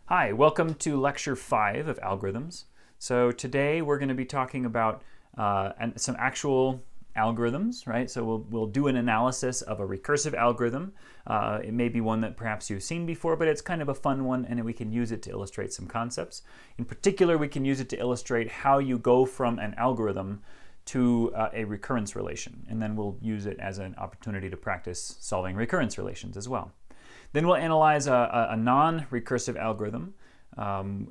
Hi, welcome to Lecture 5 of Algorithms. So today we're going to be talking about some actual algorithms, right? So we'll do an analysis of a recursive algorithm. It may be one that perhaps you've seen before, but it's kind of a fun one, and we can use it to illustrate some concepts. In particular, we can use it to illustrate how you go from an algorithm to a recurrence relation, and then we'll use it as an opportunity to practice solving recurrence relations as well. Then we'll analyze a non-recursive algorithm.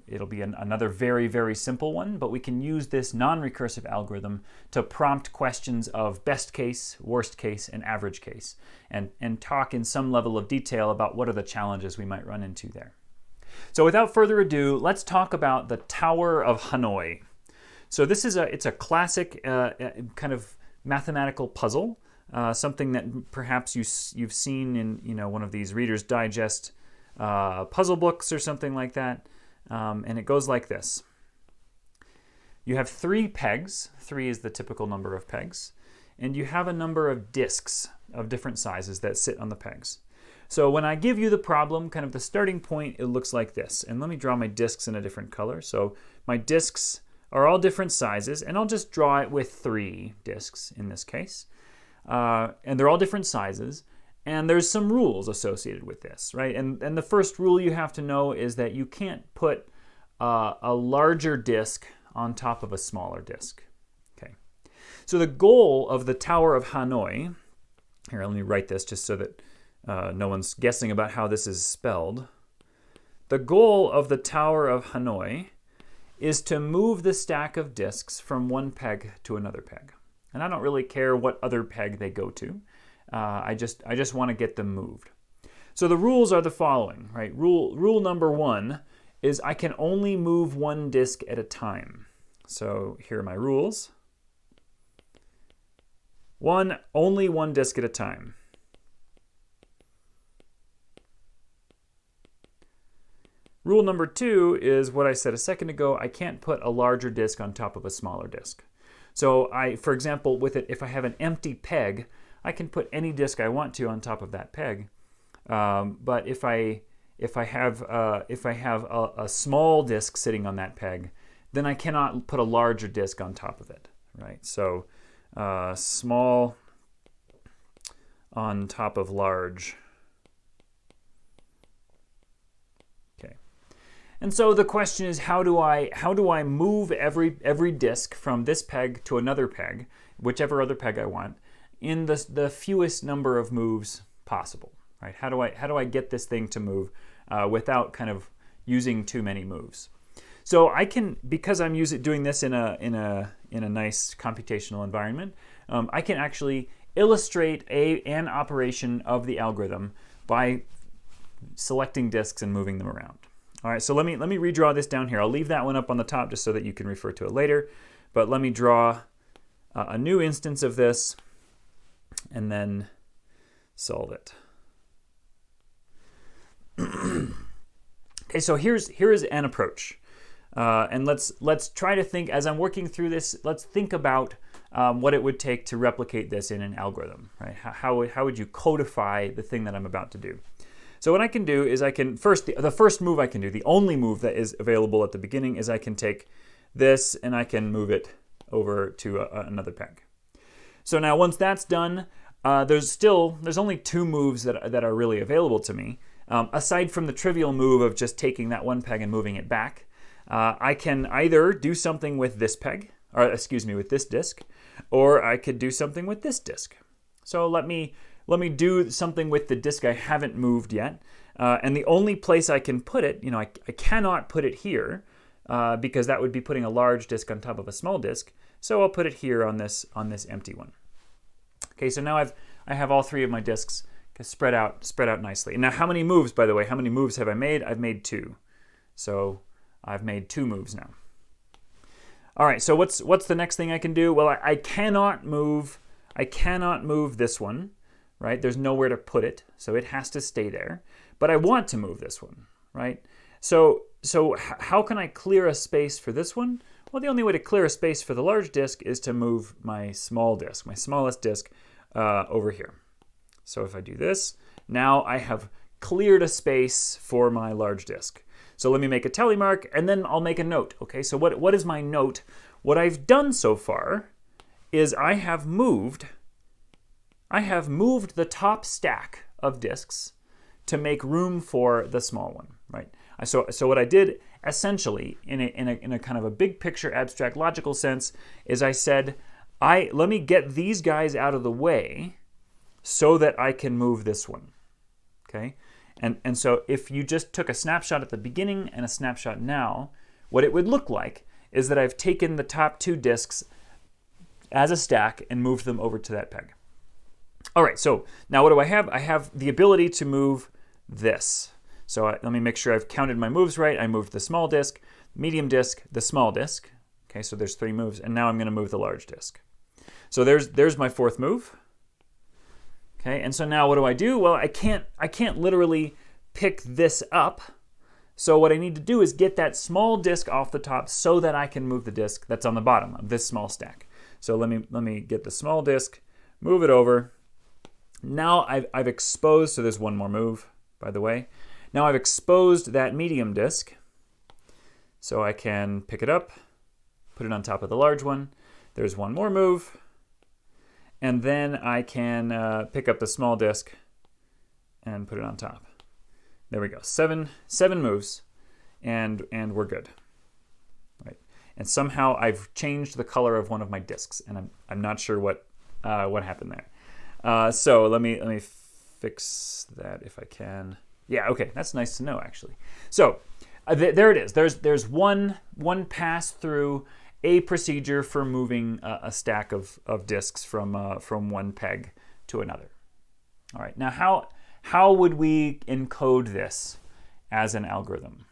It'll be another very, very simple one, but we can use this non-recursive algorithm to prompt questions of best case, worst case, and average case, and talk in some level of detail about what are the challenges we might run into there. So without further ado, let's talk about the Tower of Hanoi. So this is it's a classic kind of mathematical puzzle. Something that perhaps you've seen in one of these Reader's Digest puzzle books or something like that, and it goes like this. You have 3 pegs. 3 is the typical number of pegs, and you have a number of disks of different sizes that sit on the pegs. So when I give you the problem, kind of the starting point, it looks like this. And let me draw my disks in a different color. So my disks are all different sizes, and I'll just draw it with 3 disks in this case. And they're all different sizes, and there's some rules associated with this, right? And the first rule you have to know is that you can't put a larger disk on top of a smaller disk. Okay. So the goal of the Tower of Hanoi, here, let me write this just so that no one's guessing about how this is spelled. The goal of the Tower of Hanoi is to move the stack of disks from one peg to another peg. And I don't really care what other peg they go to. I just want to get them moved. So the rules are the following, right? Rule number 1 is I can only move one disk at a time. So here are my rules. Only one disk at a time. Rule number 2 is what I said a second ago. I can't put a larger disk on top of a smaller disk. So for example, if I have an empty peg, I can put any disk I want to on top of that peg. But if I have a small disk sitting on that peg, then I cannot put a larger disk on top of it, right? So small on top of large. And so the question is, how do I move every disk from this peg to another peg, whichever other peg I want, in the fewest number of moves possible, right? How do I get this thing to move without kind of using too many moves? So I can, because I'm doing this in a nice computational environment, I can actually illustrate an operation of the algorithm by selecting disks and moving them around. All right, so let me redraw this down here. I'll leave that one up on the top just so that you can refer to it later. But let me draw a new instance of this and then solve it. Okay, so here's an approach. And let's try to think, as I'm working through this, let's think about what it would take to replicate this in an algorithm, right? How would you codify the thing that I'm about to do? So what I can do is the first move I can do, the only move that is available at the beginning, is I can take this and I can move it over to another peg. So now once that's done, there's only 2 moves that are really available to me. Aside from the trivial move of just taking that one peg and moving it back, I can either do something with this peg, with this disk, or I could do something with this disk. So let me do something with the disk I haven't moved yet. And the only place I can put it, I cannot put it here because that would be putting a large disk on top of a small disk. So I'll put it here on this empty one. Okay, so now I have all 3 of my disks spread out nicely. And now how many moves, by the way, how many moves have I made? I've made 2. So I've made 2 moves now. All right, so what's the next thing I can do? Well, I cannot move this one. Right? There's nowhere to put it, so it has to stay there. But I want to move this one, right? So how can I clear a space for this one? Well, the only way to clear a space for the large disk is to move my small disk, my smallest disk, over here. So if I do this, now I have cleared a space for my large disk. So let me make a tally mark, and then I'll make a note. Okay, so what is my note? What I've done so far is I have moved the top stack of disks to make room for the small one, right? So what I did essentially in a kind of a big picture abstract logical sense is I said, let me get these guys out of the way so that I can move this one, okay? And so if you just took a snapshot at the beginning and a snapshot now, what it would look like is that I've taken the top 2 disks as a stack and moved them over to that peg. All right, so now what do I have? I have the ability to move this. So let me make sure I've counted my moves right. I moved the small disk, medium disk, the small disk. Okay, so there's 3 moves, and now I'm going to move the large disk. So there's my 4th move. Okay, and so now what do? Well, I can't literally pick this up. So what I need to do is get that small disk off the top so that I can move the disk that's on the bottom of this small stack. So let me get the small disk, move it over. Now I've exposed, so there's one more move, by the way. Now I've exposed that medium disk, so I can pick it up, put it on top of the large one. There's one more move, and then I can pick up the small disk and put it on top. There we go. Seven moves, and we're good. Right. And somehow I've changed the color of one of my disks, and I'm not sure what happened there. So let me fix that if I can. Yeah, okay, that's nice to know actually. So there it is. There's one pass through a procedure for moving a stack of disks from one peg to another. All right, now how would we encode this as an algorithm?